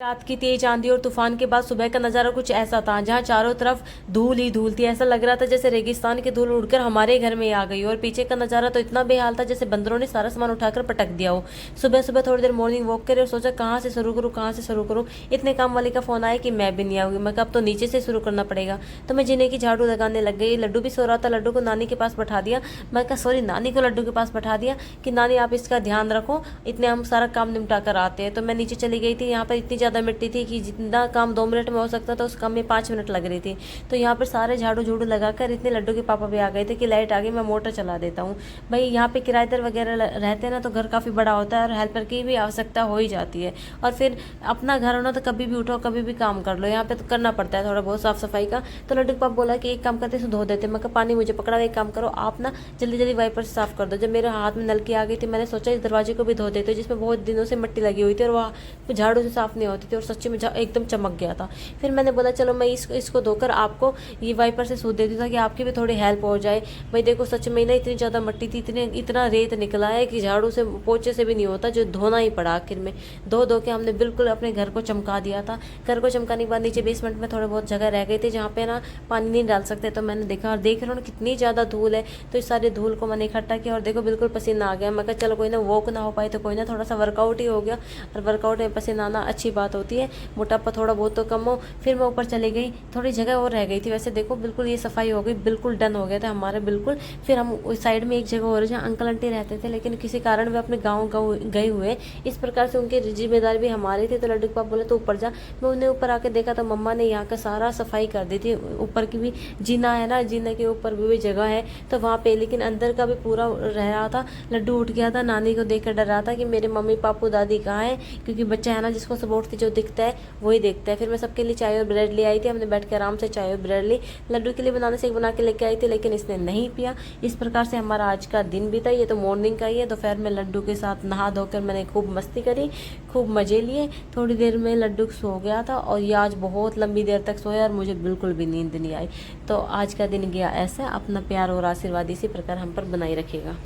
रात की तेज आंधी और तूफान के बाद सुबह का नज़ारा कुछ ऐसा था, जहां चारों तरफ धूल ही धूल थी। ऐसा लग रहा था जैसे रेगिस्तान की धूल उड़कर हमारे घर में आ गई। और पीछे का नज़ारा तो इतना बेहाल था जैसे बंदरों ने सारा सामान उठाकर पटक दिया हो। सुबह सुबह थोड़ी देर मॉर्निंग वॉक करे और सोचा कहाँ से शुरू करूँ, कहाँ से शुरू करूँ। इतने काम वाले का फ़ोन आया कि मैं भी नहीं आऊँगी। मैं कहा अब तो नीचे से शुरू करना पड़ेगा। तो मैं जीने की झाड़ू लगाने लग गई। लड्डू भी सो रहा था, लड्डू को नानी के पास बैठा दिया। मैं कहा सॉरी, नानी को लड्डू के पास बैठा दिया कि नानी आप इसका ध्यान रखो, इतने हम सारा काम निपटा कर आते हैं। तो मैं नीचे चली गई थी। यहाँ पर इतनी ज़्यादा मिट्टी थी कि जितना काम 2 मिनट में हो सकता था उस काम में 5 मिनट लग रही थी। तो यहाँ पर सारे झाड़ू झूड़ू लगाकर इतने लड्डू के पापा भी आ गए थे कि लाइट आ गई, मैं मोटर चला देता हूँ। भाई यहाँ पे किराएदार वगैरह रहते हैं ना, तो घर काफ़ी बड़ा होता है और हेल्पर की भी आवश्यकता हो ही जाती है। और फिर अपना घर होना तो कभी भी उठो कभी भी काम कर लो, यहाँ पे तो करना पड़ता है थोड़ा बहुत साफ सफाई का। तो लड्डू के पापा बोला कि एक काम करते धो देते। मैं कहा पानी मुझे पकड़ा, एक काम करो आप ना जल्दी जल्दी वाइपर से साफ कर दो। जब मेरे हाथ में नलकी आ गई थी, मैंने सोचा इस दरवाजे को भी धो देते, जिसमें बहुत दिनों से मिट्टी लगी हुई थी और वह झाड़ू से साफ नहीं होती थी और सच्ची में एकदम चमक गया था। फिर मैंने बोला चलो मैं इसको धोकर आपको ये वाइपर से सूद देती ताकि आपकी भी थोड़ी हेल्प हो जाए। भाई देखो सच में ना इतनी ज़्यादा मिट्टी थी, इतना रेत निकला है कि झाड़ू से पोछे से भी नहीं होता, जो धोना ही पड़ा। आखिर में धो के हमने बिल्कुल अपने घर को चमका दिया था। घर को चमकाने के बाद नीचे बेसमेंट में थोड़े बहुत जगह रह गई थी जहाँ पे ना पानी नहीं डाल सकते। तो मैंने देखा और देख रहा हूँ कितनी ज़्यादा धूल है। तो इस सारी धूल को मैंने इकट्ठा किया और देखो बिल्कुल पसीना आ गया। मैं कहा चलो कोई ना वॉक ना हो पाए तो कोई ना, थोड़ा सा वर्कआउट ही हो गया। और वर्कआउट में पसीना आना अच्छी बात होती है, मोटापा थोड़ा बहुत तो कम हो। फिर मैं ऊपर चली गई, थोड़ी जगह और रह गई थी। वैसे देखो बिल्कुल ये सफाई हो गई, बिल्कुल डन हो गया था हमारे बिल्कुल। फिर हम उस साइड में एक जगह और है जहाँ अंकल आंटी रहते थे, लेकिन किसी कारण वे अपने गाँव गए हुए। इस प्रकार से उनकी जिम्मेदारी भी हमारी थी। तो लड्डू के पापा बोले तो ऊपर जा। मैं उन्हें ऊपर आके देखा तो मम्मा ने यहाँ का सारा सफाई कर दी थी। ऊपर की भी जीना है ना, जीने के ऊपर भी जगह है तो वहाँ पे, लेकिन अंदर का भी पूरा रह रहा था। लड्डू उठ गया था, नानी को देख कर डर रहा था कि मेरे मम्मी पापू दादी कहाँ है, क्योंकि बच्चा है ना जिसको सपोर्ट जो दिखता है वही देखता है। फिर मैं सबके लिए चाय और ब्रेड ले आई थी। हमने बैठ के आराम से चाय और ब्रेड ली। लड्डू के लिए बनाने से एक बना के लेके आई थी, लेकिन इसने नहीं पिया। इस प्रकार से हमारा आज का दिन बीता। ये तो मॉर्निंग का ही है। दोपहर में लड्डू के साथ नहा धोकर मैंने खूब मस्ती करी, खूब मज़े लिए। थोड़ी देर में लड्डू सो गया था और ये आज बहुत लंबी देर तक सोया और मुझे बिल्कुल भी नींद नहीं आई। तो आज का दिन गया ऐसा। अपना प्यार और आशीर्वाद इसी प्रकार हम पर बनाए रखिएगा।